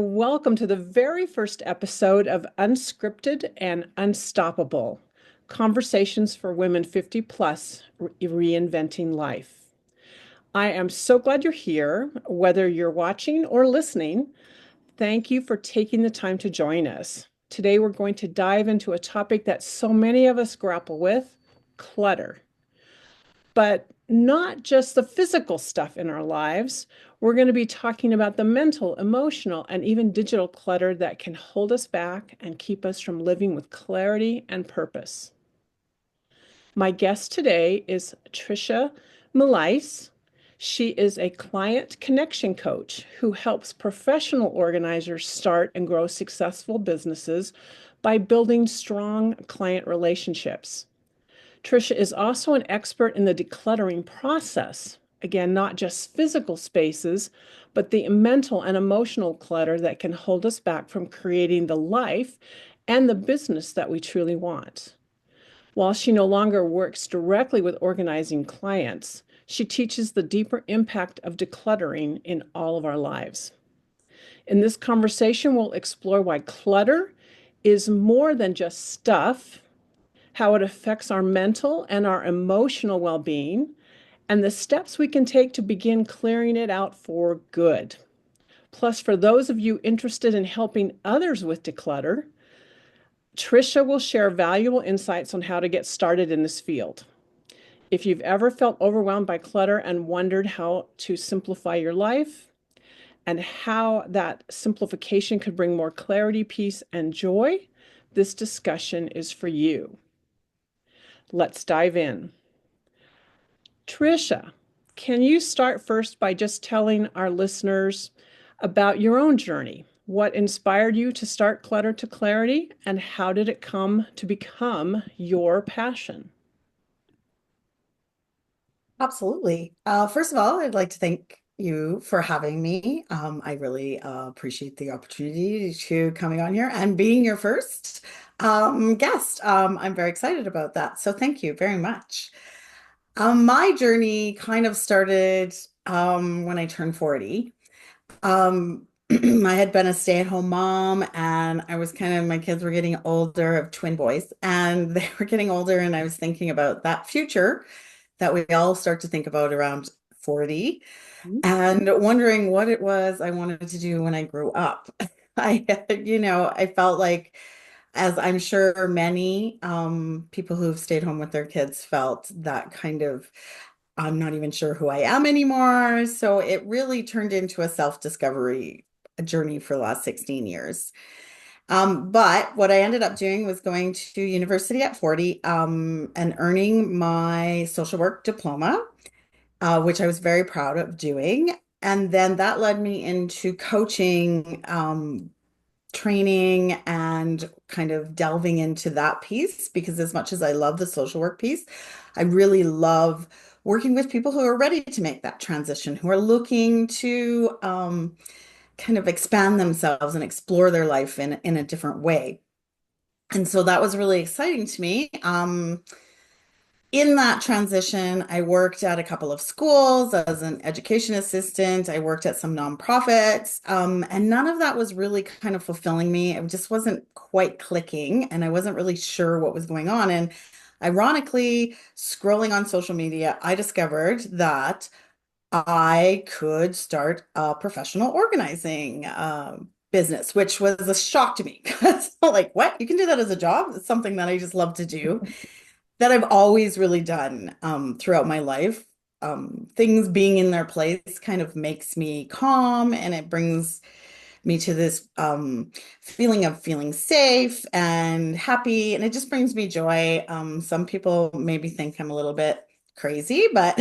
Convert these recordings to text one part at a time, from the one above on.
Welcome to the very first episode of Unscripted and Unstoppable Conversations for Women 50 Plus Reinventing Life. I am so glad you're here, whether you're watching or listening. Thank you for taking the time to join us. Today, we're going to dive into a topic that so many of us grapple with: clutter. But not just the physical stuff in our lives. We're going to be talking about the mental, emotional, and even digital clutter that can hold us back and keep us from living with clarity and purpose. My guest today is Tricia Milllice. She is a client connection coach who helps professional organizers start and grow successful businesses by building strong client relationships. Tricia is also an expert in the decluttering process. Again, not just physical spaces, but the mental and emotional clutter that can hold us back from creating the life and the business that we truly want. While she no longer works directly with organizing clients, she teaches the deeper impact of decluttering in all of our lives. In this conversation, we'll explore why clutter is more than just stuff, how it affects our mental and our emotional well-being, and the steps we can take to begin clearing it out for good. Plus, for those of you interested in helping others with declutter, Tricia will share valuable insights on how to get started in this field. If you've ever felt overwhelmed by clutter and wondered how to simplify your life and how that simplification could bring more clarity, peace, and joy, this discussion is for you. Let's dive in. Tricia, can you start first by just telling our listeners about your own journey? What inspired you to start Clutter to Clarity, and how did it come to become your passion? Absolutely. First of all, I'd like to thank you for having me. I really appreciate the opportunity to coming on here and being your first guest. I'm very excited about that. So thank you very much. My journey kind of started when I turned 40. I had been a stay-at-home mom, and I was kind of, my kids were getting older. I have twin boys, and they were getting older, and I was thinking about that future that we all start to think about around 40 and wondering what it was I wanted to do when I grew up. I felt like, as I'm sure many people who've stayed home with their kids felt, that kind of, I'm not even sure who I am anymore. So it really turned into a self-discovery journey for the last 16 years. But what I ended up doing was going to university at 40 and earning my social work diploma, which I was very proud of doing. And then that led me into coaching, training, and kind of delving into that piece because as much as I love the social work piece, I really love working with people who are ready to make that transition, who are looking to kind of expand themselves and explore their life in a different way. And so that was really exciting to me. In that transition, I worked at a couple of schools as an education assistant. I worked at some nonprofits, and none of that was really kind of fulfilling me. It just wasn't quite clicking, and I wasn't really sure what was going on. And ironically, scrolling on social media, I discovered that I could start a professional organizing business, which was a shock to me because, like, what? You can do that as a job? It's something that I just love to do, that I've always really done throughout my life. Things being in their place kind of makes me calm, and it brings me to this feeling of feeling safe and happy, and it just brings me joy. Some people maybe think I'm a little bit crazy, but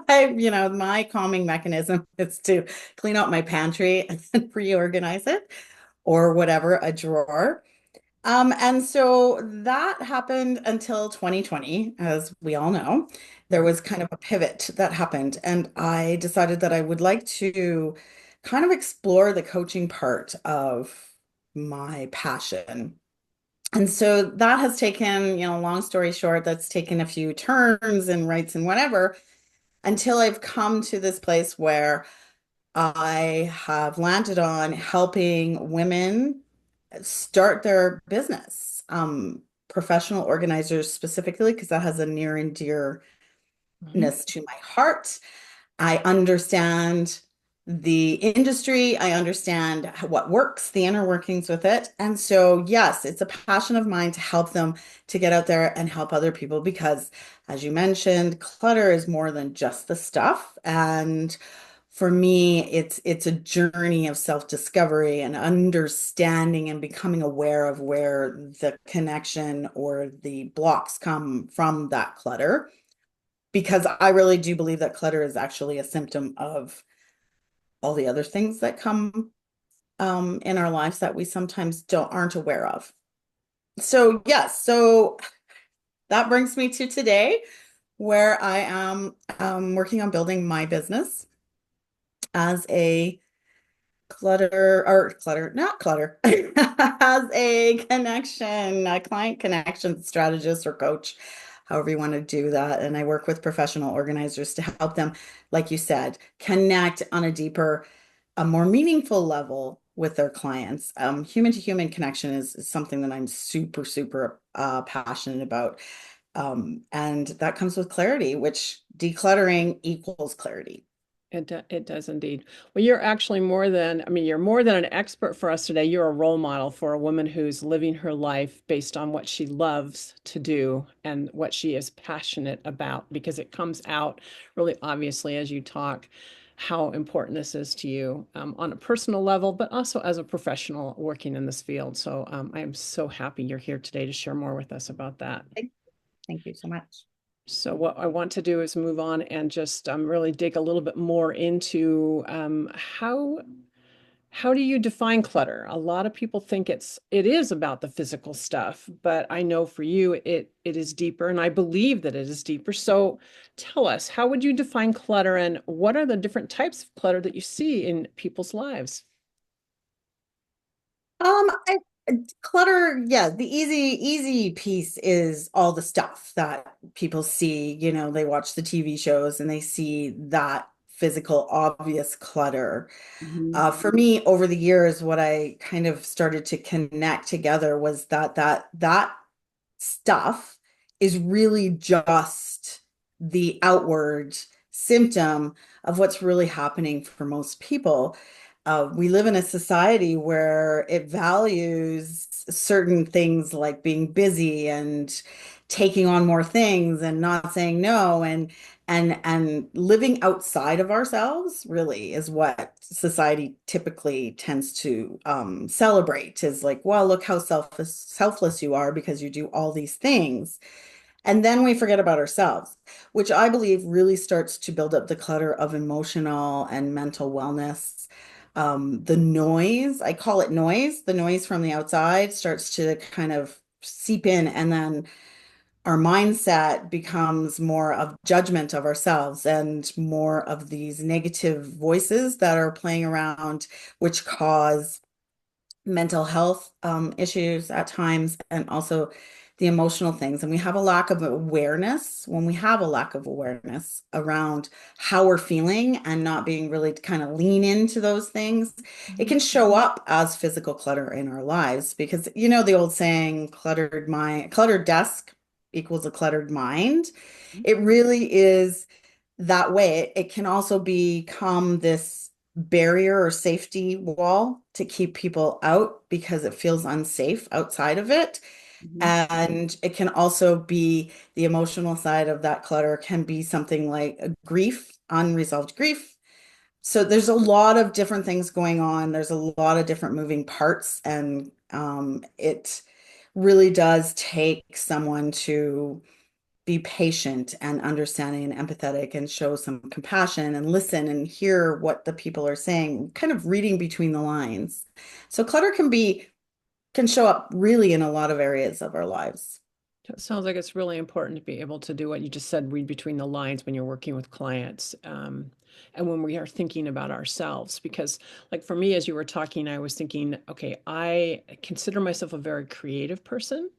my calming mechanism is to clean out my pantry and reorganize it, or whatever, a drawer. And so that happened until 2020, as we all know. There was kind of a pivot that happened, and I decided that I would like to kind of explore the coaching part of my passion. And so that has taken, long story short, that's taken a few turns and rights and whatever until I've come to this place where I have landed on helping women start their business, professional organizers specifically, because that has a near and dearness Mhm. to my heart. I understand the industry. I understand what works, the inner workings with it. And so, yes, it's a passion of mine to help them to get out there and help other people because, as you mentioned, clutter is more than just the stuff. And for me, it's a journey of self-discovery and understanding and becoming aware of where the connection or the blocks come from that clutter because I really do believe that clutter is actually a symptom of all the other things that come in our lives that we sometimes don't aren't aware of. So yes, so that brings me to today, where I am working on building my business as a not clutter, as a client connection strategist or coach, however you want to do that. And I work with professional organizers to help them, like you said, connect on a deeper, a more meaningful level with their clients. Human to human connection is something that I'm super, super passionate about. And that comes with clarity, which decluttering equals clarity. It does indeed. Well, you're actually more than, I mean, you're more than an expert for us today. You're a role model for a woman who's living her life based on what she loves to do and what she is passionate about, because it comes out really obviously as you talk how important this is to you on a personal level, but also as a professional working in this field. So I am so happy you're here today to share more with us about that. Thank you so much. So what I want to do is move on and just really dig a little bit more into how do you define clutter? A lot of people think it is about the physical stuff, but I know for you it is deeper, and I believe that it is deeper. So tell us, how would you define clutter, and what are the different types of clutter that you see in people's lives? I, clutter, yeah, the easy piece is all the stuff that people see, they watch the TV shows and they see that physical, obvious clutter. Mhm. For me, over the years, what I kind of started to connect together was that stuff is really just the outward symptom of what's really happening for most people. We live in a society where it values certain things like being busy and taking on more things and not saying no and living outside of ourselves really is what society typically tends to celebrate is like, well, look how selfless you are because you do all these things. And then we forget about ourselves, which I believe really starts to build up the clutter of emotional and mental wellness. The noise, I call it noise, the noise from the outside starts to kind of seep in, and then our mindset becomes more of judgment of ourselves and more of these negative voices that are playing around, which cause mental health issues at times and also the emotional things. And we have a lack of awareness. When we have a lack of awareness around how we're feeling and not being really to kind of lean into those things, it can show up as physical clutter in our lives because the old saying, cluttered mind, cluttered desk equals a cluttered mind. It really is that way. It can also become this barrier or safety wall to keep people out because it feels unsafe outside of it. Mhm. And it can also be the emotional side of that clutter can be something like a grief, unresolved grief. So there's a lot of different things going on. There's a lot of different moving parts, and it really does take someone to be patient and understanding and empathetic and show some compassion and listen and hear what the people are saying, kind of reading between the lines. So clutter can show up really in a lot of areas of our lives. It sounds like it's really important to be able to do what you just said, read between the lines when you're working with clients. And when we are thinking about ourselves, because like for me, as you were talking, I was thinking, okay, I consider myself a very creative person.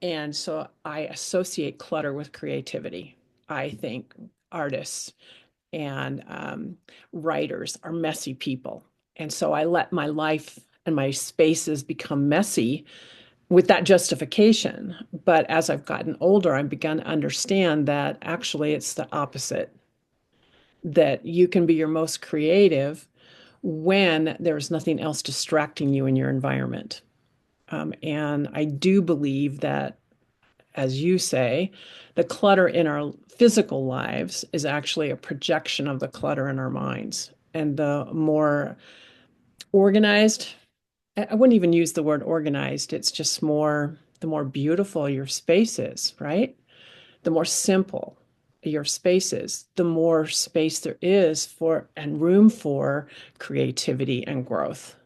And so I associate clutter with creativity. I think artists and writers are messy people. And so I let my life and my spaces become messy with that justification. But as I've gotten older, I've begun to understand that actually it's the opposite, that you can be your most creative when there's nothing else distracting you in your environment. And I do believe that, as you say, the clutter in our physical lives is actually a projection of the clutter in our minds. And the more organized, I wouldn't even use the word organized, it's just more, the more beautiful your space is, right? The more simple your space is, the more space there is for and room for creativity and growth.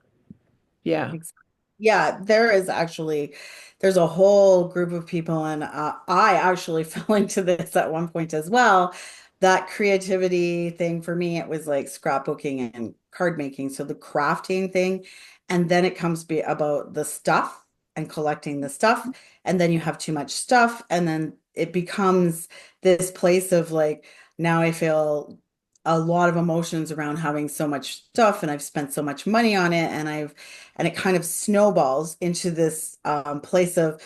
Yeah. Ex- Yeah, there is actually there's a whole group of people, and I actually fell into this at one point as well. That creativity thing for me, it was like scrapbooking and card making, so the crafting thing, and then it comes be about the stuff and collecting the stuff, and then you have too much stuff, and then it becomes this place of like now I feel a lot of emotions around having so much stuff, and I've spent so much money on it, and it kind of snowballs into this place of,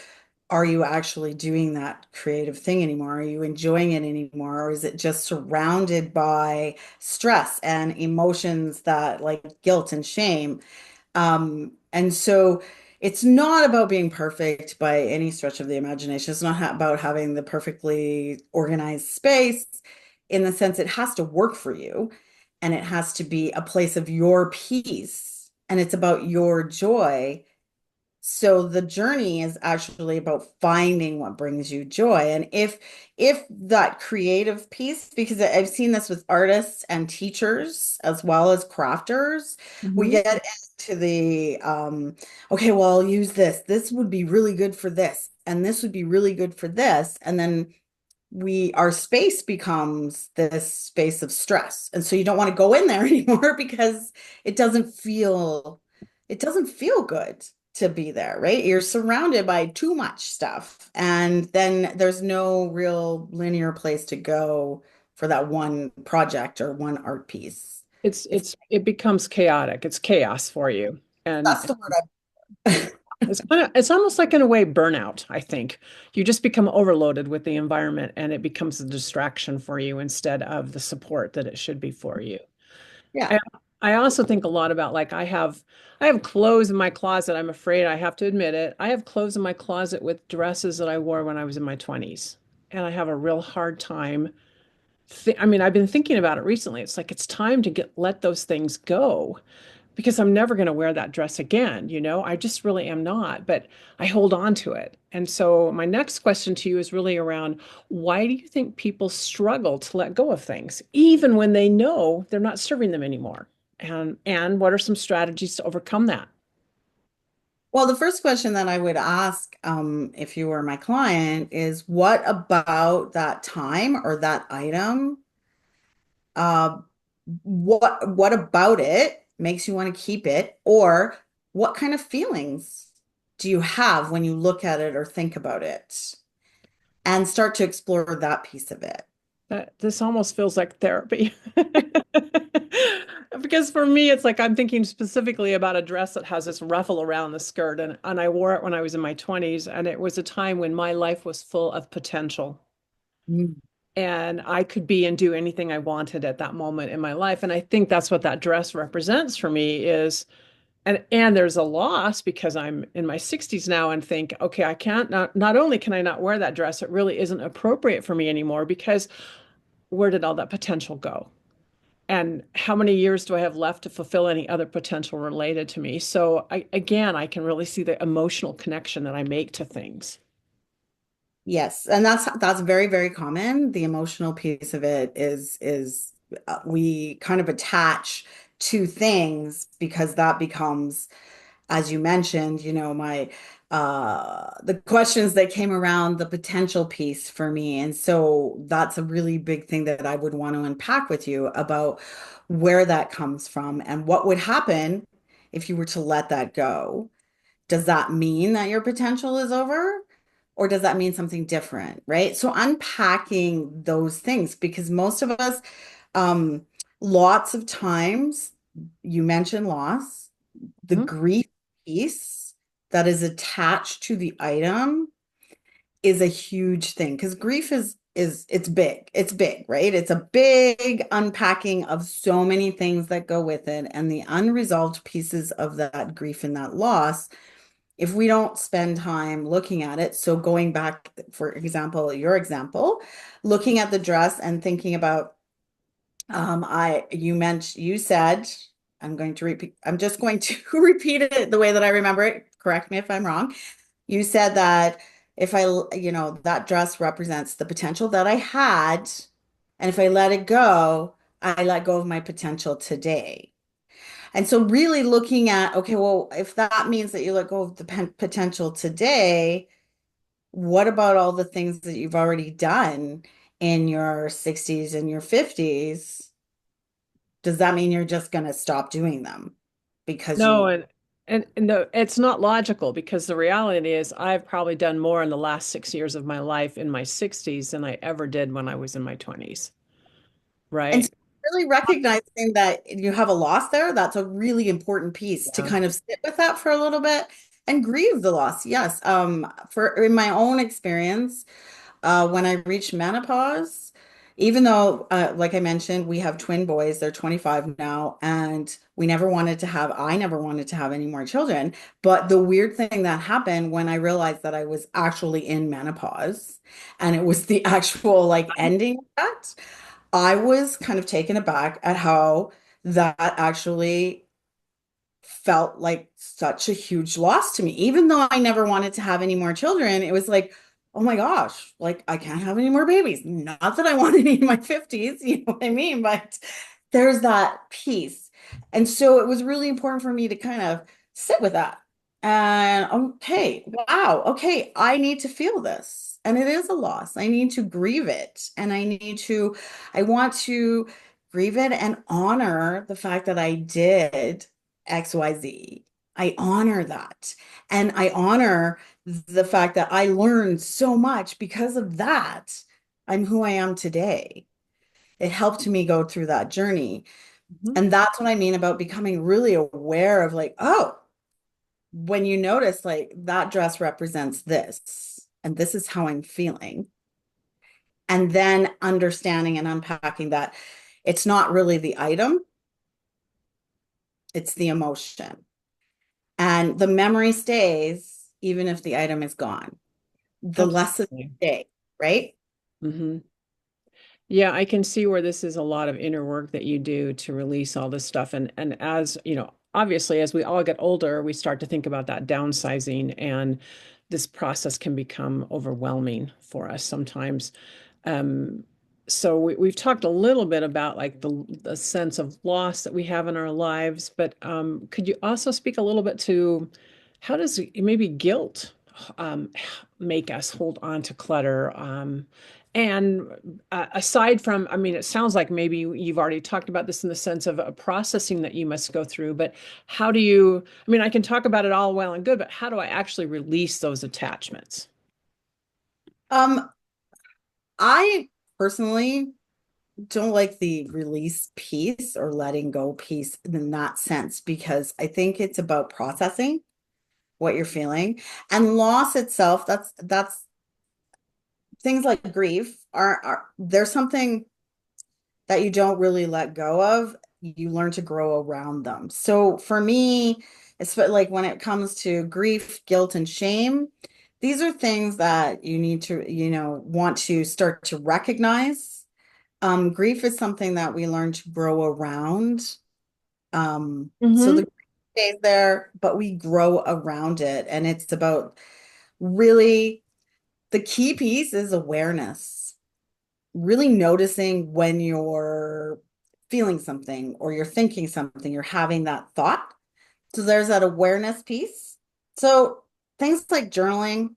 are you actually doing that creative thing anymore? Are you enjoying it anymore? Or is it just surrounded by stress and emotions that like guilt and shame? And so it's not about being perfect by any stretch of the imagination. It's not about having the perfectly organized space in the sense it has to work for you and it has to be a place of your peace and it's about your joy. So the journey is actually about finding what brings you joy. And if that creative piece, because I've seen this with artists and teachers as well as crafters, we Mhm. get into the okay, well, I'll use this. This would be really good for this, and this would be really good for this. And then our space becomes this space of stress. And so you don't want to go in there anymore because it doesn't feel it doesn't feel good to be there, right? You're surrounded by too much stuff. And then there's no real linear place to go for that one project or one art piece. If It becomes chaotic. It's chaos for you. that's And the word I it's almost like in a way burnout, I think. You just become overloaded with the environment and it becomes a distraction for you instead of the support that it should be for you. yeah. I I also think a lot about like I have clothes in my closet. I'm afraid I have to admit it. I have clothes in my closet with dresses that I wore when I was in my 20s. And I have a real hard time. I mean, I've been thinking about it recently. It's like it's time to let those things go because I'm never going to wear that dress again, you know? I just really am not, but I hold on to it. And so my next question to you is really around why do you think people struggle to let go of things, even when they know they're not serving them anymore? And what are some strategies to overcome that? Well, the first question that I would ask, if you were my client, is what about that time or that item? Uh, what about it makes you want to keep it, or what kind of feelings do you have when you look at it or think about it, and start to explore that piece of it. This almost feels like therapy. Because for me, it's like I'm thinking specifically about a dress that has this ruffle around the skirt, and I wore it when I was in my 20s, and it was a time when my life was full of potential. Mm. And I could be and do anything I wanted at that moment in my life. And I think that's what that dress represents for me is, and there's a loss because I'm in my 60s now and think, okay, I can't not only can I not wear that dress, it really isn't appropriate for me anymore because where did all that potential go? And how many years do I have left to fulfill any other potential related to me? So again, I can really see the emotional connection that I make to things. Yes, and that's very, very common. The emotional piece of it is we kind of attach to things because that becomes, as you mentioned, my the questions that came around the potential piece for me. And so that's a really big thing that I would want to unpack with you about where that comes from and what would happen if you were to let that go. Does that mean that your potential is over? Or does that mean something different, right? So unpacking those things, because most of us Um, Lots of times you mentioned loss, the Mhm. grief piece that is attached to the item is a huge thing because grief is it's big. It's big, right? It's a big unpacking of so many things that go with it, and the unresolved pieces of that grief and that loss, if we don't spend time looking at it. So going back, for example, your example, looking at the dress and thinking about, you said, I'm just going to repeat it the way that I remember it. Correct me if I'm wrong. You said that if that dress represents the potential that I had, and if I let it go, I let go of my potential today. And so really looking at, okay, well, if that means that you let go of the potential today, what about all the things that you've already done in your 60s and your 50s? Does that mean you're just going to stop doing them because No, you and no, it's not logical because the reality is I've probably done more in the last 6 years of my life in my 60s than I ever did when I was in my 20s, And right? so really recognizing that you have a loss there, that's a really important piece to Yeah. kind of sit with that for a little bit and grieve the loss. Yes. For in my own experience, when I reached menopause, even though, like I mentioned, we have twin boys, they're 25 now, and I never wanted to have any more children. But the weird thing that happened when I realized that I was actually in menopause and it was the actual like ending of that, I was kind of taken aback at how that actually felt like such a huge loss to me. Even though I never wanted to have any more children, it was like, oh my gosh, like I can't have any more babies. Not that I want any in my 50s, you know what I mean? But there's that piece. And so it was really important for me to kind of sit with that. And okay, wow, okay, I need to feel this. And it is a loss. I need to grieve it. And I want to grieve it and honor the fact that I did XYZ. I honor that. And I honor the fact that I learned so much because of that. I'm who I am today. It helped me go through that journey. Mhm. And that's what I mean about becoming really aware of like, oh, when you notice like that dress represents this, and this is how I'm feeling. And then understanding and unpacking that it's not really the item, it's the emotion. And the memory stays even if the item is gone. The lessons Absolutely. stay, right? Hmm. Yeah, I can see where this is a lot of inner work that you do to release all this stuff. And as, obviously as we all get older, we start to think about that downsizing and this process can become overwhelming for us sometimes. Um, so we've talked a little bit about like the sense of loss that we have in our lives, but could you also speak a little bit to how does maybe guilt um, make us hold on to clutter? And aside from, I mean, it sounds like maybe you've already talked about this in the sense of a processing that you must go through, but how do you, I mean, I can talk about it all well and good, but how do I actually release those attachments? Um, I personally don't like the release piece or letting go piece in that sense because I think it's about processing what you're feeling and loss itself. That's things like grief are there's something that you don't really let go of, you learn to grow around them. So for me, it's like when it comes to grief, guilt, and shame, these are things that you need to, want to start to recognize. Grief is something that we learn to grow around. So the Hmm. grief stays there, but we grow around it. And it's about really the key piece is awareness, really noticing when you're feeling something or you're thinking something, you're having that thought. So there's that awareness piece. So things like journaling,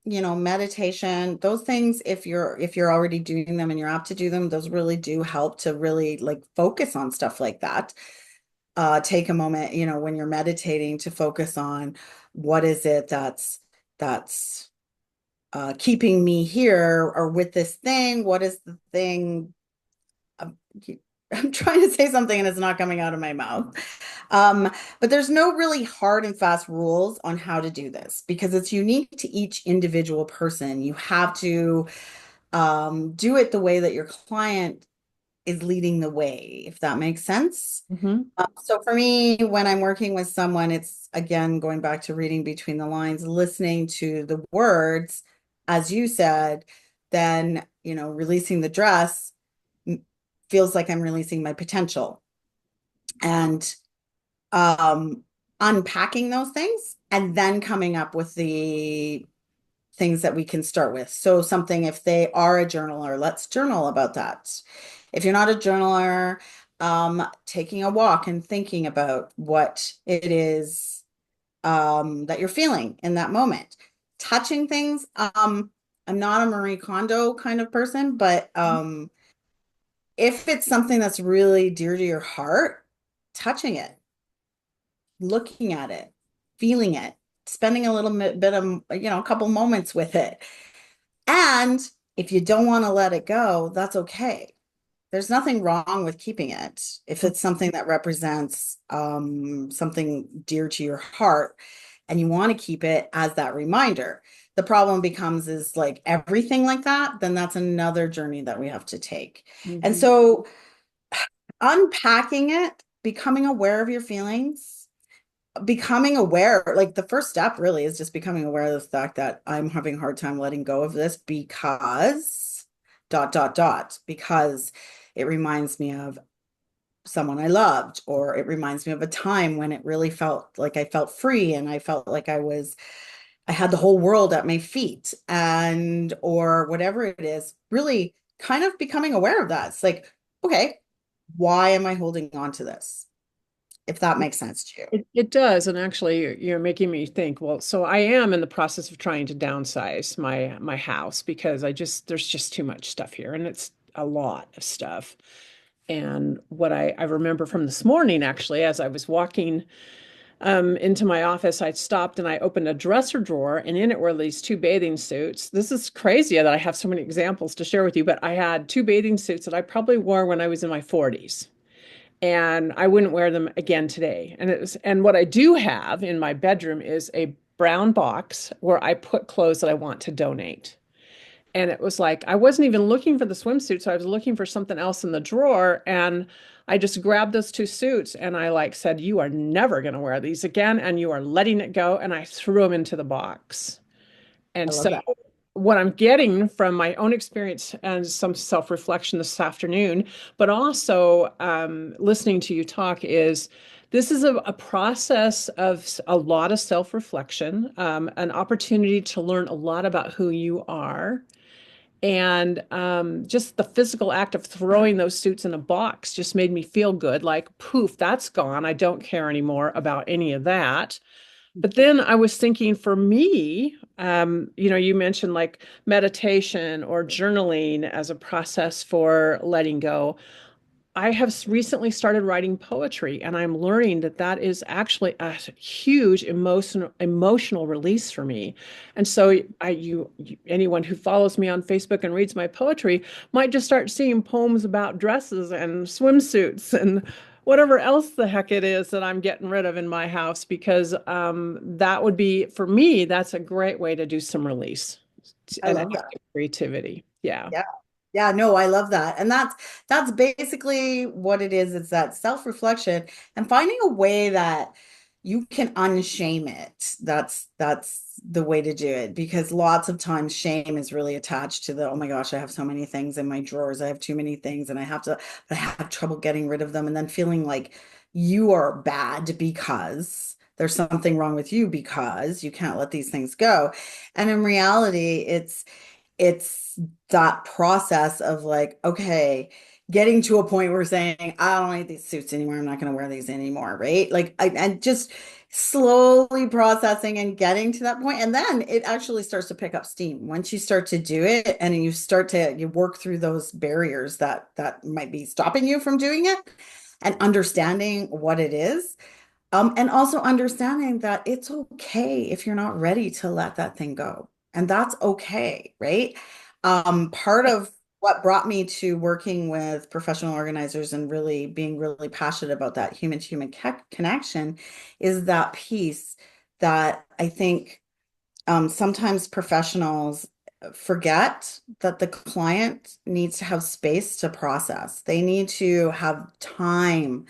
meditation, those things, if you're already doing them and you're apt to do them, those really do help to really like focus on stuff like that. Take a moment, when you're meditating to focus on what is it that's keeping me here or with this thing, what is the thing I'm, I'm trying to say something and it's not coming out of my mouth. Um, but there's no really hard and fast rules on how to do this because it's unique to each individual person. You have to do it the way that your client is leading the way, if that makes sense. Hmm. So for me, when I'm working with someone, it's again going back to reading between the lines, listening to the words, as you said, then, releasing the dress feels like I'm releasing my potential and um, unpacking those things and then coming up with the things that we can start with. So something, if they are a journaler, let's journal about that. If you're not a journaler, taking a walk and thinking about what it is that you're feeling in that moment. Touching things. I'm not a Marie Kondo kind of person, but if it's something that's really dear to your heart, touching it, looking at it, feeling it, spending a little bit of, a couple moments with it. And if you don't want to let it go, that's okay. There's nothing wrong with keeping it if it's something that represents something dear to your heart and you want to keep it as that reminder. The problem becomes is like everything like that, then that's another journey that we have to take. And Hmm. so unpacking it, becoming aware of your feelings, becoming aware, like the first step really is just becoming aware of the fact that I'm having a hard time letting go of this because dot dot dot because it reminds me of someone I loved, or it reminds me of a time when it really felt like I felt free and I felt like I had the whole world at my feet, and or whatever it is, really kind of becoming aware of that. It's like, okay, why am I holding on to this? If that makes sense to you. It does, and actually, you're making me think. Well, so I am in the process of trying to downsize my house because there's just too much stuff here, and it's a lot of stuff. And what I remember from this morning, actually, as I was walking into my office, I stopped and I opened a dresser drawer, and in it were these two bathing suits. This is crazy that I have so many examples to share with you, but I had two bathing suits that I probably wore when I was in my 40s, and I wouldn't wear them again today. And what I do have in my bedroom is a brown box where I put clothes that I want to donate. And it was like I wasn't even looking for the swimsuit, so I was looking for something else in the drawer, and I just grabbed those two suits and I like said, "You are never going to wear these again, and you are letting it go." And I threw them into the box. I And so love that. what I'm getting from my own experience and some self-reflection this afternoon, but also listening to you talk is this is a process of a lot of self-reflection, an opportunity to learn a lot about who you are. And just the physical act of throwing those suits in a box just made me feel good. Like, poof, that's gone. I don't care anymore about any of that. But then I was thinking for me, you mentioned like meditation or journaling as a process for letting go. I have recently started writing poetry, and I'm learning that that is actually a huge emotional release for me. And so anyone who follows me on Facebook and reads my poetry might just start seeing poems about dresses and swimsuits and whatever else the heck it is that I'm getting rid of in my house, because that would be, for me, that's a great way to do some release I and love that. creativity. Yeah. Yeah. Yeah, no, I love that. And that's basically what it is. It's that self-reflection and finding a way that you can unshame it. That's the way to do it because lots of times shame is really attached to the, oh my gosh, I have so many things in my drawers. I have too many things and I have trouble getting rid of them and then feeling like you are bad because there's something wrong with you because you can't let these things go. And in reality, it's that process of like, okay, getting to a point where saying, I don't like these suits anymore. I'm not going to wear these anymore. Right. Like, and just slowly processing and getting to that point. And then it actually starts to pick up steam once you start to do it and you work through those barriers that might be stopping you from doing it and understanding what it is. And also understanding that it's okay if you're not ready to let that thing go. And that's okay, right? Part of what brought me to working with professional organizers and really being really passionate about that human to human connection is that piece that I think sometimes professionals forget that the client needs to have space to process. They need to have time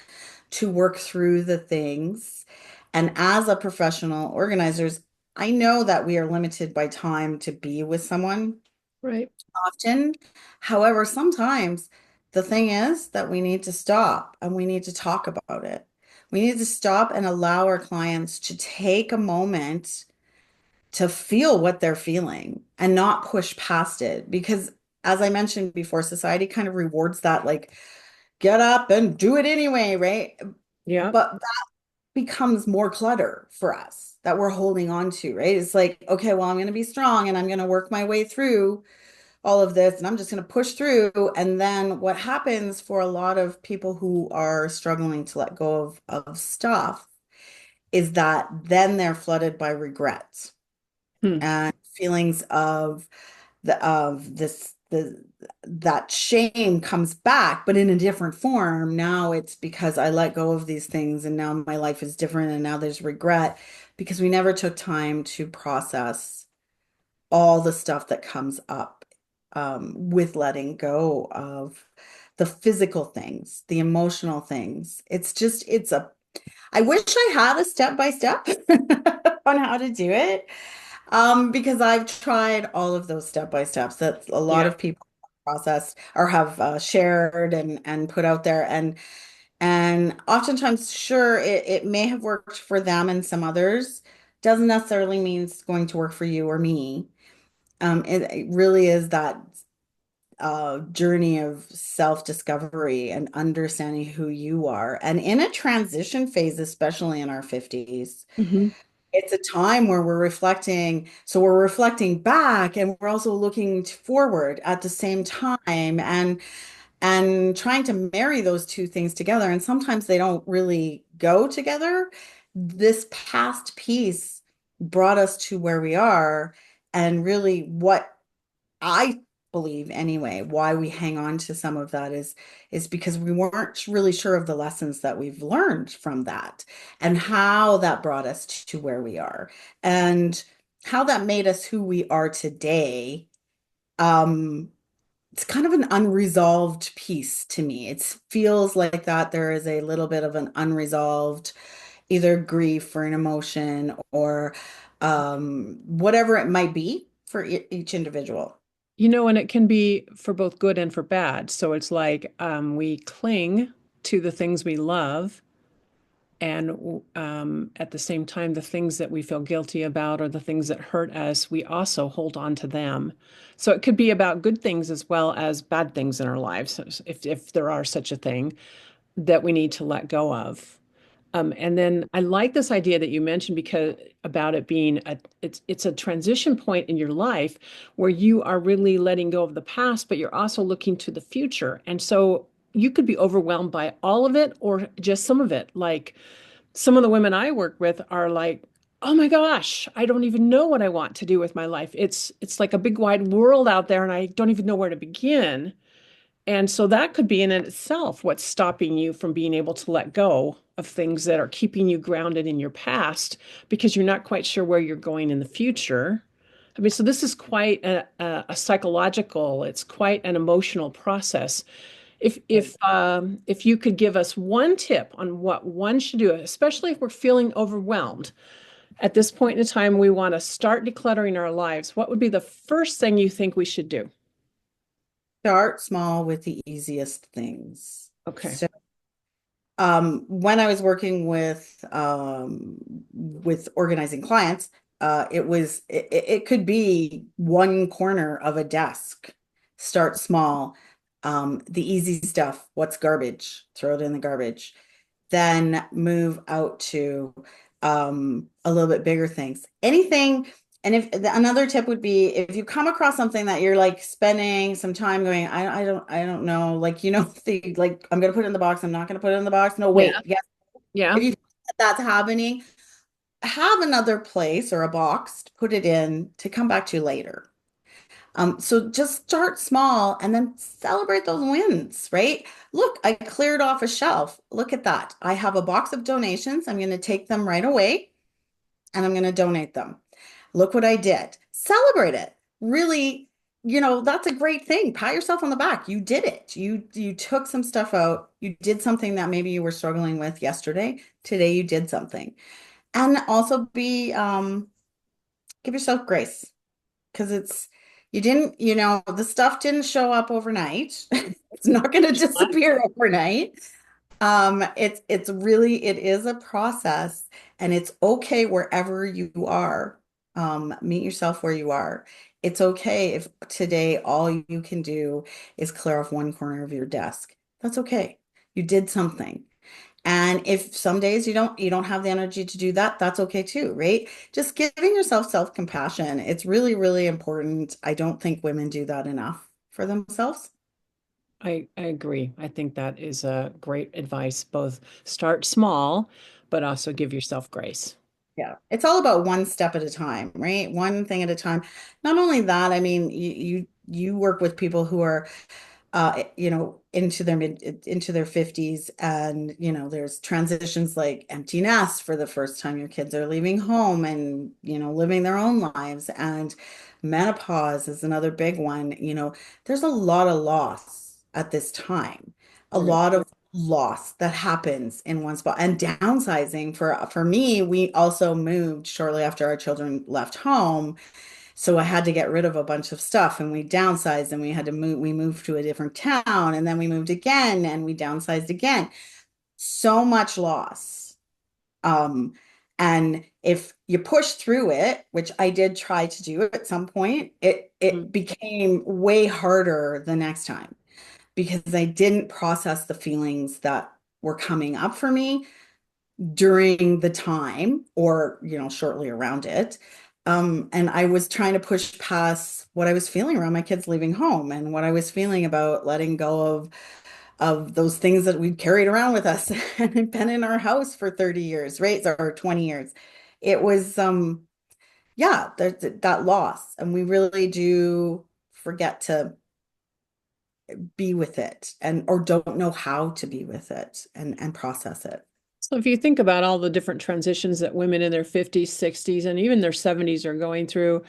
to work through the things. And as a professional organizers, I know that we are limited by time to be with someone Right. often. However, sometimes the thing is that we need to stop and we need to talk about it. We need to stop and allow our clients to take a moment to feel what they're feeling and not push past it. Because as I mentioned before, society kind of rewards that, like, get up and do it anyway, right? Yeah. But that becomes more clutter for us that we're holding on to, right? It's like, okay, well, I'm going to be strong and I'm going to work my way through all of this and I'm just going to push through. And then what happens for a lot of people who are struggling to let go of stuff is that then they're flooded by regrets Hmm. and feelings of the that shame comes back, but in a different form. Now it's because I let go of these things and now my life is different and now there's regret because we never took time to process all the stuff that comes up with letting go of the physical things, the emotional things. I wish I had a step by step on how to do it. Because I've tried all of those step by steps that a lot Yeah. of people have processed or have shared and put out there, and oftentimes, sure, it may have worked for them and some others. Doesn't necessarily mean it's going to work for you or me. It really is that journey of self-discovery and understanding who you are, and in a transition phase, especially in our 50s. Hmm. It's a time where we're reflecting. So we're reflecting back and we're also looking forward at the same time and trying to marry those two things together. And sometimes they don't really go together. This past piece brought us to where we are, and really what I believe anyway, why we hang on to some of that is because we weren't really sure of the lessons that we've learned from that and how that brought us to where we are and how that made us who we are today. Um, it's kind of an unresolved piece to me. It feels like that there is a little bit of an unresolved either grief or an emotion or whatever it might be for each individual. And it can be for both good and for bad. So it's like we cling to the things we love, and at the same time, the things that we feel guilty about or the things that hurt us, we also hold on to them. So it could be about good things as well as bad things in our lives, if there are such a thing that we need to let go of. And then I like this idea that you mentioned because about it being it's a transition point in your life where you are really letting go of the past, but you're also looking to the future. And so you could be overwhelmed by all of it or just some of it. Like some of the women I work with are like, "Oh my gosh, I don't even know what I want to do with my life. It's like a big wide world out there and I don't even know where to begin." And so that could be in itself what's stopping you from being able to let go of things that are keeping you grounded in your past because you're not quite sure where you're going in the future. I mean, so this is quite a psychological, it's quite an emotional process. If you could give us one tip on what one should do, especially if we're feeling overwhelmed, at this point in time, we want to start decluttering our lives. What would be the first thing you think we should do? Start small with the easiest things. Okay. So, when I was working with organizing clients, it could be one corner of a desk. Start small. The easy stuff, what's garbage? Throw it in the garbage. Then move out to a little bit bigger things. Anything, and if another tip would be if you come across something that you're like spending some time going, I don't know, like the like I'm gonna put it in the box, I'm not gonna put it in the box. No, Yeah. wait, yes. Yeah. If you feel that that's happening, have another place or a box to put it in to come back to later. So just start small and then celebrate those wins, right? Look, I cleared off a shelf. Look at that. I have a box of donations. I'm going to take them right away and I'm going to donate them. Look what I did. Celebrate it. Really, that's a great thing. Pat yourself on the back. You did it. You took some stuff out. You did something that maybe you were struggling with yesterday. Today you did something. And also be give yourself grace because you didn't, the stuff didn't show up overnight. It's not going to disappear overnight. It is a process and it's okay wherever you are. Meet yourself where you are. It's okay if today all you can do is clear off one corner of your desk. That's okay. You did something. And if some days you don't have the energy to do that, that's okay too, right? Just giving yourself self-compassion. It's really, really important. I don't think women do that enough for themselves. I agree. I think that is a great advice. Both start small, but also give yourself grace. Yeah, it's all about one step at a time, right? One thing at a time. Not only that, I mean, you work with people who are into their 50s and there's transitions like empty nest for the first time your kids are leaving home and living their own lives and menopause is another big one. There's a lot of loss at this time. A Right. lot of loss that happens in one spot and downsizing for me, we also moved shortly after our children left home, so I had to get rid of a bunch of stuff and we downsized and we moved to a different town and then we moved again and we downsized again. So much loss. Um, and if you push through it, which I did try to do at some point, it Mhm. became way harder the next time because I didn't process the feelings that were coming up for me during the time or shortly around it, and I was trying to push past what I was feeling around my kids leaving home and what I was feeling about letting go of those things that we carried around with us and been in our house for 30 years, right, or 20 years. It was yeah, that loss, and we really do forget to be with it and or don't know how to be with it and process it. So if you think about all the different transitions that women in their 50s, 60s, and even their 70s are going through,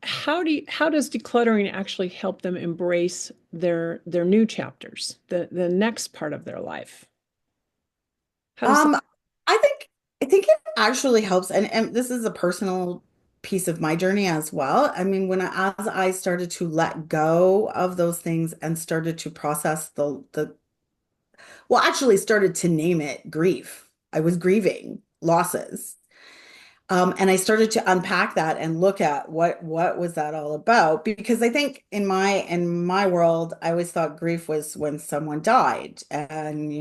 how does decluttering actually help them embrace their new chapters, the next part of their life? How does Um, I think it actually helps, and this is a personal piece of my journey as well. I mean, as I started to let go of those things and started to process the well, actually started to name it grief. I was grieving losses. And I started to unpack that and look at what was that all about? Because I think in my world, I always thought grief was when someone died, and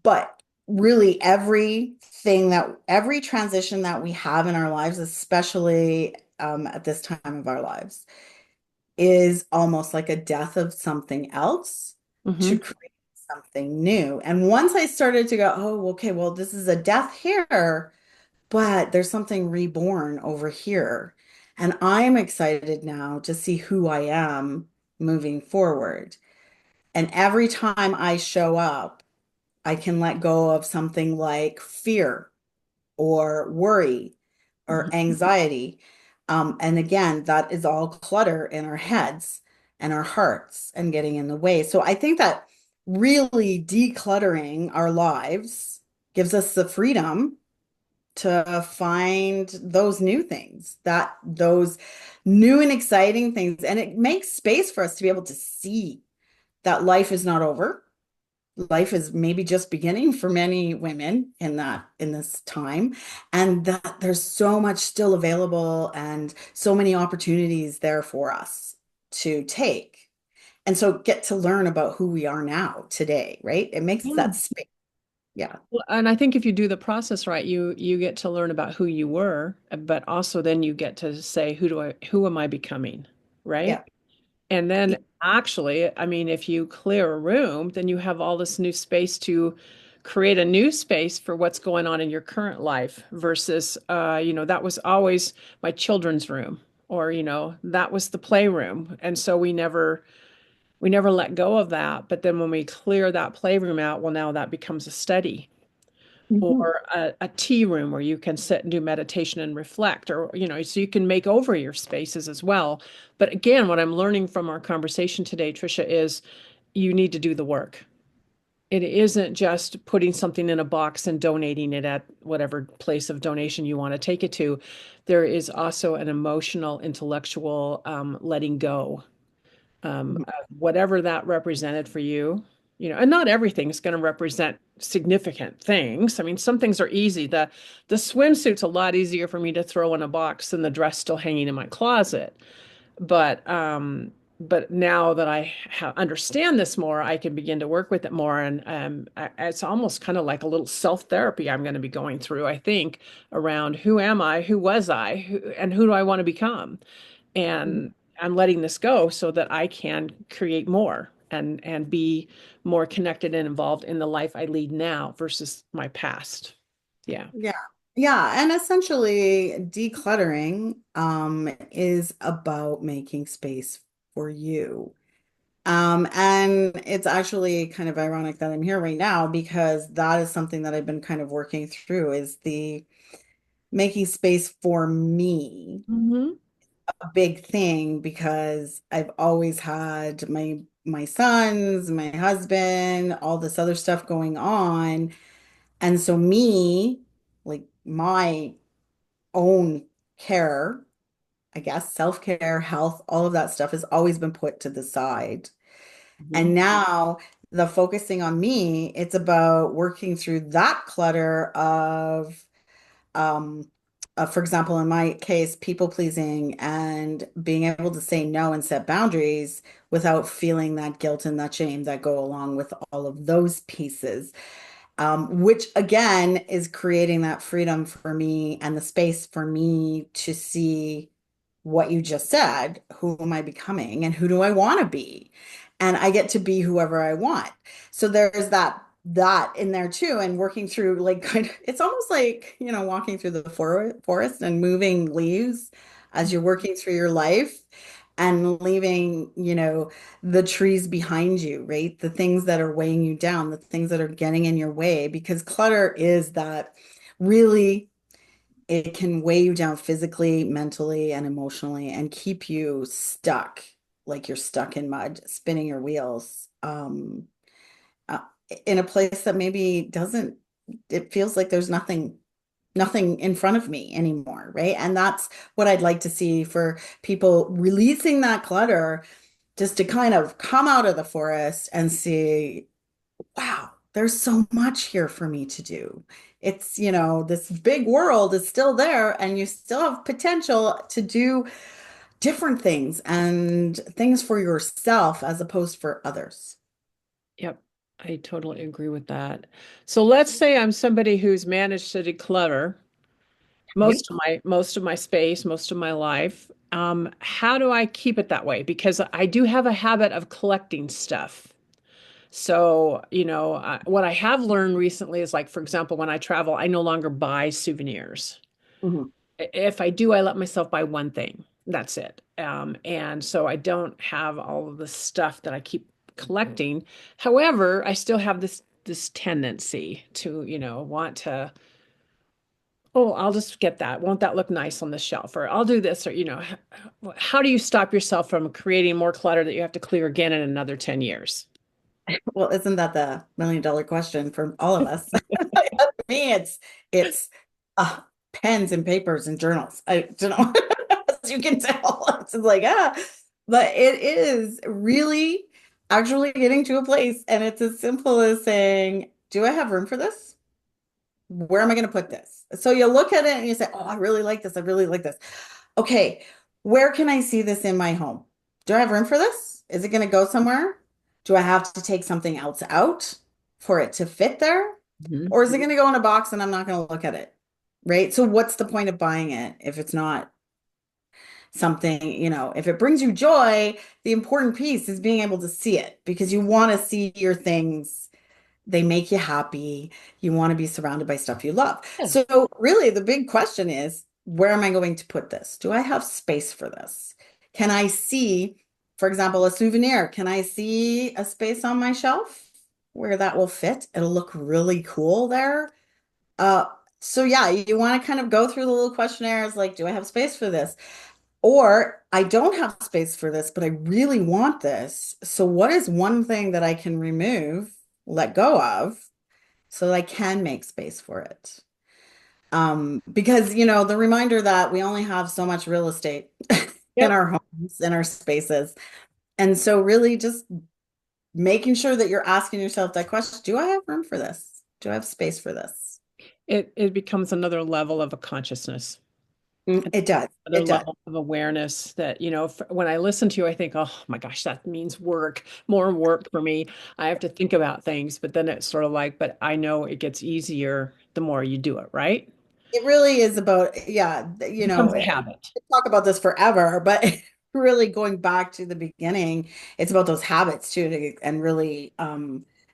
but really every transition that we have in our lives, especially at this time of our lives, is almost like a death of something else to Mhm. create something new. And once I started to go, oh, okay, well, this is a death here, but there's something reborn over here. And I'm excited now to see who I am moving forward. And every time I show up, I can let go of something like fear or worry or Mhm. anxiety. And again, that is all clutter in our heads and our hearts and getting in the way. So I think that really decluttering our lives gives us the freedom to find those new things, those new and exciting things. And it makes space for us to be able to see that life is not over. Life is maybe just beginning for many women in this time, and that there's so much still available and so many opportunities there for us to take. And so get to learn about who we are now today, right? It makes Yeah. that space. Yeah. Well, and I think if you do the process right, you get to learn about who you were, but also then you get to say, who am I becoming, right? Yeah. And then actually, I mean, if you clear a room, then you have all this new space to create a new space for what's going on in your current life versus, that was always my children's room, or, that was the playroom. And so we never let go of that. But then when we clear that playroom out, well, now that becomes a study Mhm. or a tea room where you can sit and do meditation and reflect, or, so you can make over your spaces as well. But again, what I'm learning from our conversation today, Tricia, is you need to do the work. It isn't just putting something in a box and donating it at whatever place of donation you want to take it to. There is also an emotional, intellectual letting go, whatever that represented for you. And not everything is going to represent significant things. I mean, some things are easy. The swimsuit's a lot easier for me to throw in a box than the dress still hanging in my closet. But now that I understand this more, I can begin to work with it more. And it's almost kind of like a little self-therapy I'm going to be going through, I think, around who am I, who was I, and who do I want to become? And I'm letting this go so that I can create more and be more connected and involved in the life I lead now versus my past. Yeah. Yeah. Yeah. And essentially, decluttering is about making space for you. And it's actually kind of ironic that I'm here right now because that is something that I've been kind of working through is the making space for me, Hmm. a big thing because I've always had my sons, my husband, all this other stuff going on. And so me, like my own care, I guess, self-care, health, all of that stuff has always been put to the side. Hmm. And now the focusing on me, it's about working through that clutter of, um, for example, in my case, people pleasing and being able to say no and set boundaries without feeling that guilt and that shame that go along with all of those pieces, which again is creating that freedom for me and the space for me to see what you just said. Who am I becoming and who do I want to be? And I get to be whoever I want. So there's that in there too, and working through like kind of, it's almost like, walking through the forest and moving leaves as you're working through your life and leaving, the trees behind you, right? The things that are weighing you down, the things that are getting in your way, because clutter is that really, it can weigh you down physically, mentally, and emotionally and keep you stuck, like you're stuck in mud, spinning your wheels, uh, in a place that maybe doesn't, it feels like there's nothing in front of me anymore, right? And that's what I'd like to see for people releasing that clutter, just to kind of come out of the forest and see, wow, there's so much here for me to do. It's, this big world is still there and you still have potential to do different things and things for yourself as opposed for others. Yep. I totally agree with that. So let's say I'm somebody who's managed to declutter Okay. most of my space, most of my life. How do I keep it that way? Because I do have a habit of collecting stuff. So, what I have learned recently is, like, for example, when I travel, I no longer buy souvenirs. Mhm. If I do, I let myself buy one thing. That's it. And so I don't have all of the stuff that I keep collecting. However, I still have this tendency to, want to, oh, I'll just get that. Won't that look nice on the shelf? Or I'll do this. Or, how do you stop yourself from creating more clutter that you have to clear again in another 10 years? Well, isn't that the $1 million question for all of us? For me, it's uh, pens and papers and journals. I don't know, as you can tell, it's like but it is really actually getting to a place, and it's as simple as saying, "Do I have room for this? Where am I going to put this?" So you look at it and you say, "Oh, I really like this. I really like this." Okay, where can I see this in my home? Do I have room for this? Is it going to go somewhere? Do I have to take something else out for it to fit there? Mhm. Or is it going to go in a box and I'm not going to look at it? Right? So what's the point of buying it if it's not something, if it brings you joy, the important piece is being able to see it because you want to see your things They make you happy. You want to be surrounded by stuff you love. Yeah. So, really, the big question is, where am I going to put this? Do I have space for this? Can I see, for example, a souvenir? Can I see a space on my shelf where that will fit? It'll look really cool there. Uh, so yeah, you want to kind of go through the little questionnaires like, do I have space for this? Or I don't have space for this, but I really want this. So what is one thing that I can remove, let go of, so that I can make space for it? Because the reminder that we only have so much real estate in Yep. our homes, in our spaces. And so really just making sure that you're asking yourself that question, do I have room for this? Do I have space for this? It becomes another level of a consciousness, It does. another It does. level of awareness that, when I listen to you, I think, oh my gosh, that means work, more work for me. I have to think about things, but then it's sort of like, but I know it gets easier the more you do it, right? It really is about, yeah, It becomes a habit. we could talk about this forever, but really going back to the beginning, it's about those habits too, and really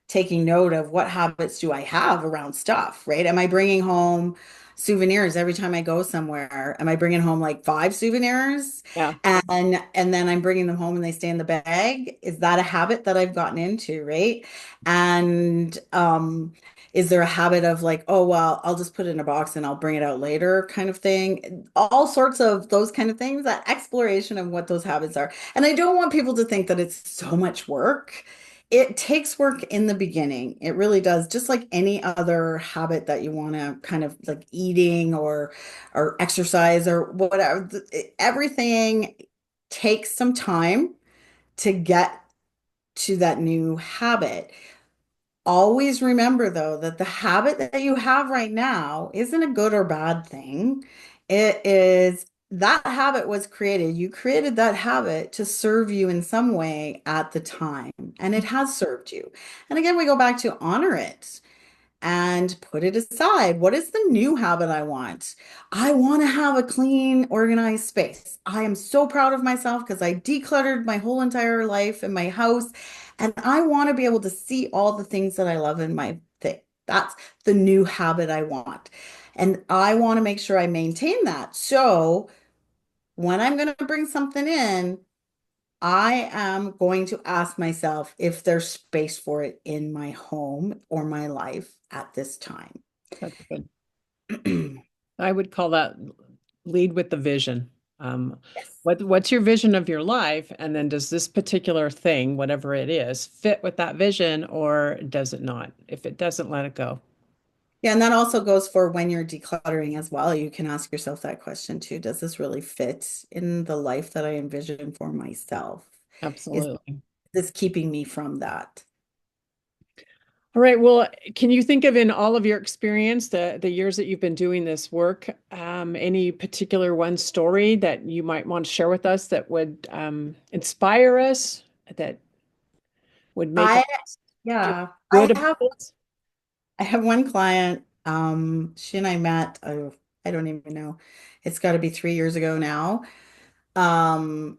taking note of what habits do I have around stuff, right? Am I bringing home souvenirs every time I go somewhere? Am I bringing home like 5 souvenirs? Yeah. And then I'm bringing them home and they stay in the bag? Is that a habit that I've gotten into, right? And is there a habit of like, oh, well, I'll just put it in a box and I'll bring it out later kind of thing? All sorts of those kind of things, that exploration of what those habits are. And I don't want people to think that it's so much work. It takes work in the beginning. It really does. Just like any other habit that you want to kind of like eating or exercise or whatever. Everything takes some time to get to that new habit. Always remember, though, that the habit that you have right now isn't a good or bad thing. It is that habit was created. You created that habit to serve you in some way at the time, and it has served you. And again, we go back to honor it and put it aside. What is the new habit I want? I want to have a clean, organized space. I am so proud of myself because I decluttered my whole entire life in my house, and I want to be able to see all the things that I love in my thing. That's the new habit I want. And I want to make sure I maintain that. So when I'm going to bring something in, I am going to ask myself if there's space for it in my home or my life at this time. That's good. I would call that lead with the vision. Yes. What's your vision of your life? And then does this particular thing, whatever it is, fit with that vision or does it not? If it doesn't, let it go. Yeah, and that also goes for when you're decluttering as well. You can ask yourself that question too. Does this really fit in the life that I envision for myself? Is Absolutely. this keeping me from that? All right. Well, can you think of in all of your experience, the years that you've been doing this work, any particular one story that you might want to share with us that would inspire us, that would make I, us feel yeah, good about this? I have one client. She and I met, oh, I don't even know. It's got to be 3 years ago now. Um,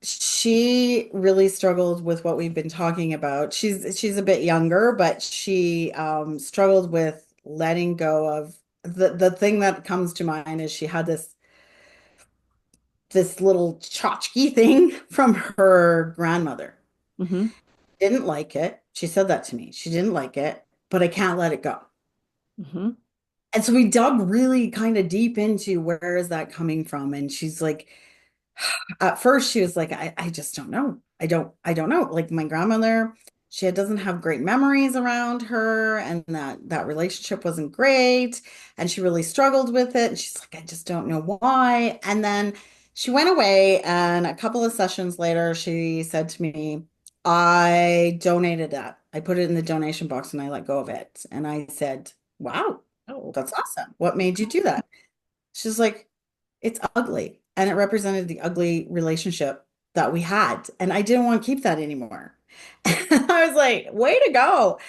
she really struggled with what we've been talking about. She's a bit younger, but she struggled with letting go of the thing that comes to mind is she had this little tchotchke thing from her grandmother. Mm-hmm. Didn't like it. She said that to me. She didn't like it, but I can't let it go. Mm-hmm. And so we dug really kind of deep into where is that coming from? And she's like, at first she was like, I just don't know. I don't know. Like my grandmother, she doesn't have great memories around her, and that relationship wasn't great. And she really struggled with it. And she's like, I just don't know why. And then she went away, and a couple of sessions later, she said to me, I donated that. I put it in the donation box and I let go of it. And I said, wow, Oh, that's awesome. What made you do that? She's like, it's ugly. And it represented the ugly relationship that we had. And I didn't want to keep that anymore. And I was like, way to go.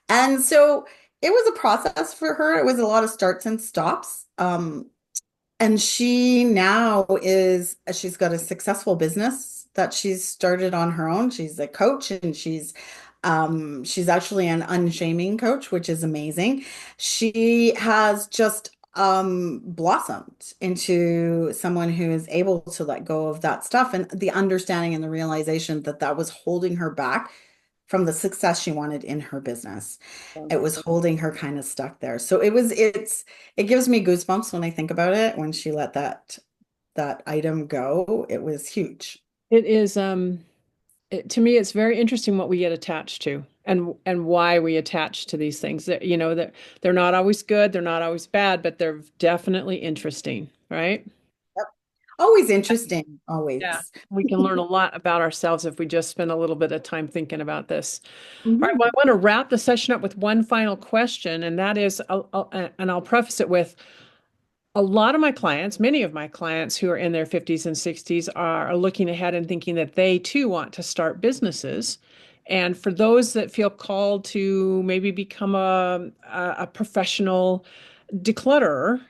And so it was a process for her. It was a lot of starts and stops. And she now she's got a successful business that she's started on her own. She's a coach and she's She's actually an unshaming coach, which is amazing. She has just blossomed into someone who is able to let go of that stuff and the understanding and the realization that that was holding her back from the success she wanted in her business. It was holding her kind of stuck there. So it gives me goosebumps when I think about it. When she let that item go, it was huge. It is, to me, it's very interesting what we get attached to and why we attach to these things. That, that they're not always good, they're not always bad, but they're definitely interesting, right? Yep. Always interesting, Yeah. always. We can learn a lot about ourselves if we just spend a little bit of time thinking about this. All right, Mhm. well, I want to wrap the session up with one final question, and that is, and I'll preface it with a lot of my clients, many of my clients who are in their 50s and 60s are looking ahead and thinking that they too want to start businesses. And for those that feel called to maybe become a professional declutterer,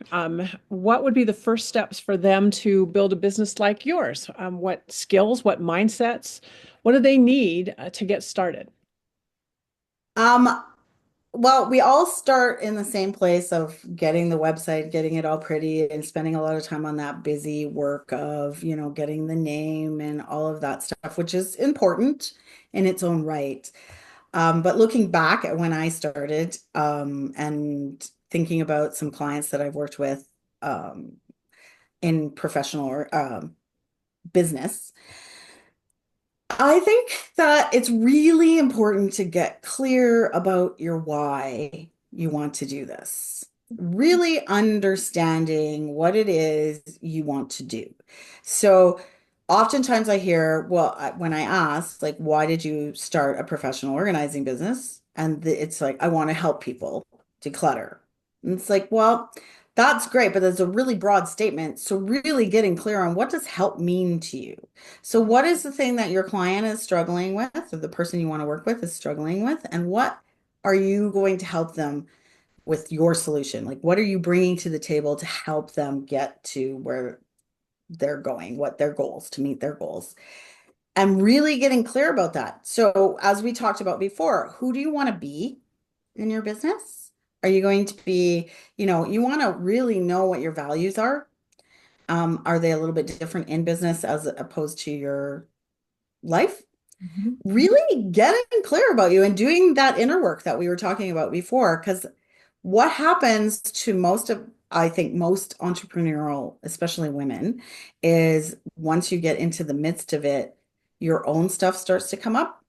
what would be the first steps for them to build a business like yours? What skills, what mindsets, what do they need to get started? Um, well, we all start in the same place of getting the website, getting it all pretty, and spending a lot of time on that busy work of, getting the name and all of that stuff, which is important in its own right. But looking back at when I started, and thinking about some clients that I've worked with, in professional or business, I think that it's really important to get clear about your why you want to do this. Really understanding what it is you want to do. So, oftentimes I hear, well, when I ask, like, why did you start a professional organizing business? And it's like, I want to help people declutter. And it's like, well, that's great, but that's a really broad statement. So, really getting clear on what does help mean to you? So, what is the thing that your client is struggling with, or the person you want to work with is struggling with, and what are you going to help them with your solution? Like, what are you bringing to the table to help them get to where they're going, what their goals, to meet their goals? And really getting clear about that. So, as we talked about before, who do you want to be in your business? Are you going to be, you want to really know what your values are. Are they a little bit different in business as opposed to your life? Mhm. Really getting clear about you and doing that inner work that we were talking about before. Because what happens to I think most entrepreneurial, especially women, is once you get into the midst of it, your own stuff starts to come up.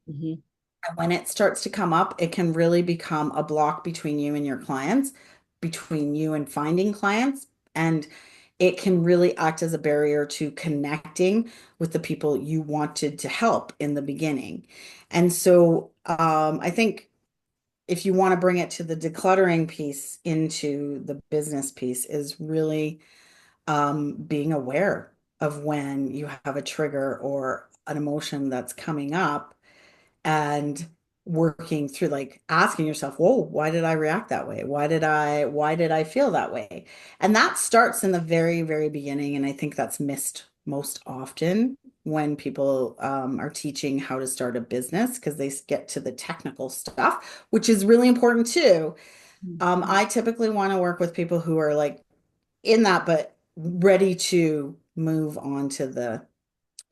Mhm. And when it starts to come up, it can really become a block between you and your clients, between you and finding clients. And it can really act as a barrier to connecting with the people you wanted to help in the beginning. And so I think if you want to bring it to the decluttering piece into the business piece, is really being aware of when you have a trigger or an emotion that's coming up and working through, like, asking yourself, whoa, why did I react that way? Why did I feel that way? And that starts in the very, very beginning. And I think that's missed most often when people are teaching how to start a business because they get to the technical stuff, which is really important too. I typically want to work with people who are like in that, but ready to move on to the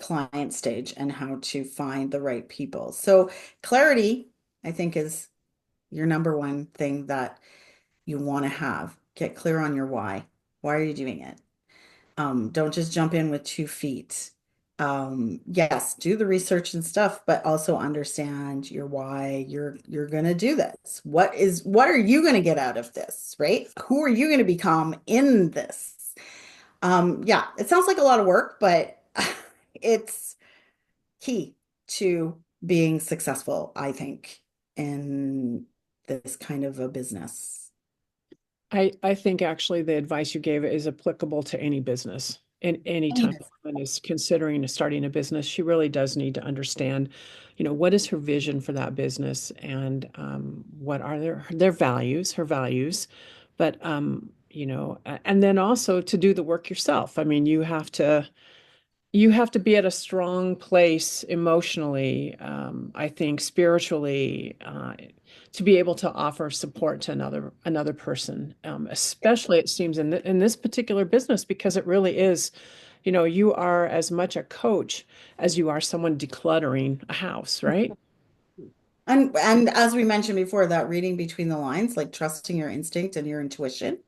client stage and how to find the right people. So clarity, I think, is your number one thing that you want to have. Get clear on your why. Why are you doing it? Don't just jump in with 2 feet. Yes, do the research and stuff, but also understand your why you're gonna do this. What are you gonna get out of this, right? Who are you gonna become in this? Yeah, it sounds like a lot of work, but it's key to being successful, I think, in this kind of a business. I think actually the advice you gave is applicable to any business. And Any anytime a business. woman is considering starting a business, she really does need to understand, what is her vision for that business and what are their values, her values. But and then also to do the work yourself. I mean, you have to you have to be at a strong place emotionally, I think spiritually, to be able to offer support to another person. Especially it seems in this particular business because it really is, you are as much a coach as you are someone decluttering a house, right? And as we mentioned before, that reading between the lines, like trusting your instinct and your intuition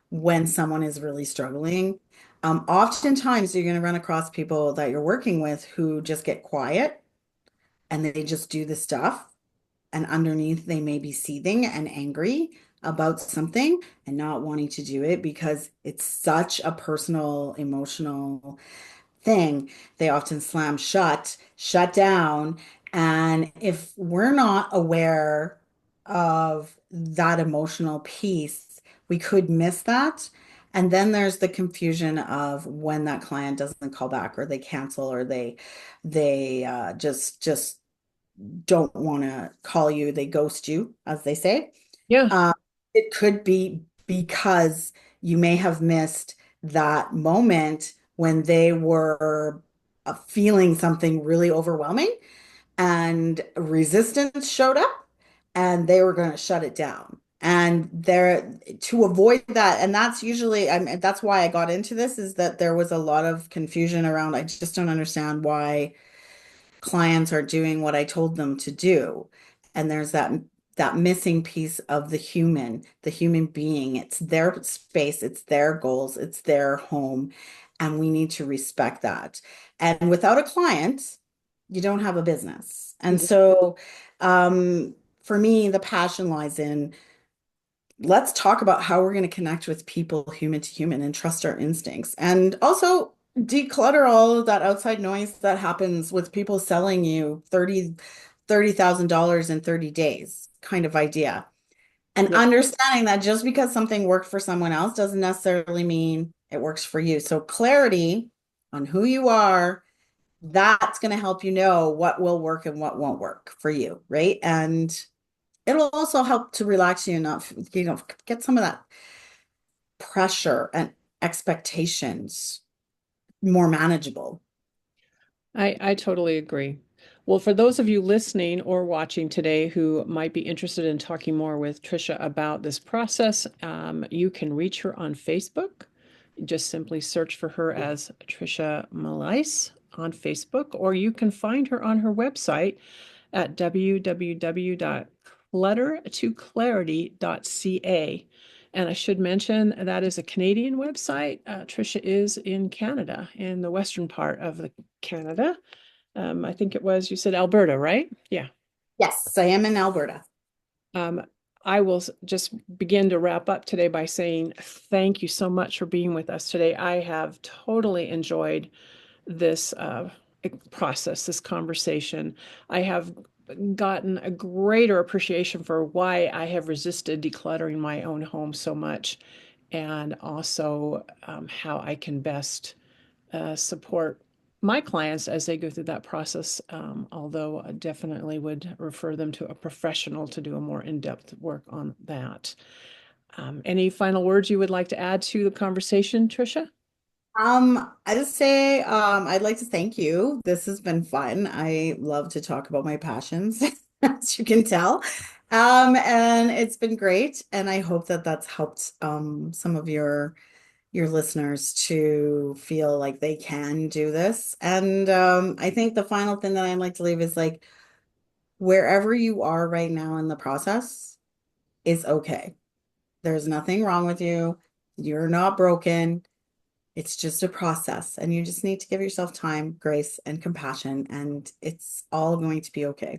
when someone is really struggling. Oftentimes you're going to run across people that you're working with who just get quiet and they just do the stuff. And underneath, they may be seething and angry about something and not wanting to do it because it's such a personal, emotional thing. They often slam shut, shut down. And if we're not aware of that emotional piece, we could miss that. And then there's the confusion of when that client doesn't call back or they cancel or they just don't want to call you, they ghost you, as they say. Yeah. Uh, it could be because you may have missed that moment when they were feeling something really overwhelming and resistance showed up and they were going to shut it down. And there to avoid that, and that's usually, I mean, that's why I got into this, is that there was a lot of confusion around. I just don't understand why clients are doing what I told them to do. And there's that missing piece of the human being. It's their space, it's their goals, it's their home, and we need to respect that. And without a client, you don't have a business. And so for me, the passion lies in let's talk about how we're going to connect with people human to human and trust our instincts. And also declutter all of that outside noise that happens with people selling you $30,000 in 30 days kind of idea. And Yeah. understanding that just because something worked for someone else doesn't necessarily mean it works for you. So clarity on who you are, that's going to help you know what will work and what won't work for you, right? And it'll also help to relax you enough, get some of that pressure and expectations more manageable. I totally agree. Well, for those of you listening or watching today who might be interested in talking more with Tricia about this process, you can reach her on Facebook. Just simply search for her as Tricia Milllice on Facebook, or you can find her on her website at www.cluttertoclarity.ca. And I should mention that is a Canadian website. Tricia is in Canada, in the western part of the Canada. I think it was, you said Alberta, right? Yeah. Yes, I am in Alberta. Um, I will just begin to wrap up today by saying thank you so much for being with us today. I have totally enjoyed this process, this conversation. I have gotten a greater appreciation for why I have resisted decluttering my own home so much, and also how I can best support my clients as they go through that process, although I definitely would refer them to a professional to do a more in-depth work on that. Any final words you would like to add to the conversation, Tricia? I just say, I'd like to thank you. This has been fun. I love to talk about my passions, as you can tell. And it's been great. And I hope that that's helped, some of your listeners to feel like they can do this. And, I think the final thing that I'd like to leave is like, wherever you are right now in the process is okay. There's nothing wrong with you. You're not broken. It's just a process, and you just need to give yourself time, grace, and compassion, and it's all going to be okay.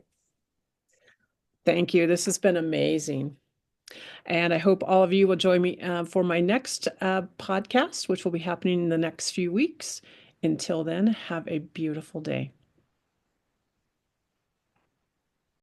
Thank you. This has been amazing. And I hope all of you will join me for my next podcast, which will be happening in the next few weeks. Until then, have a beautiful day.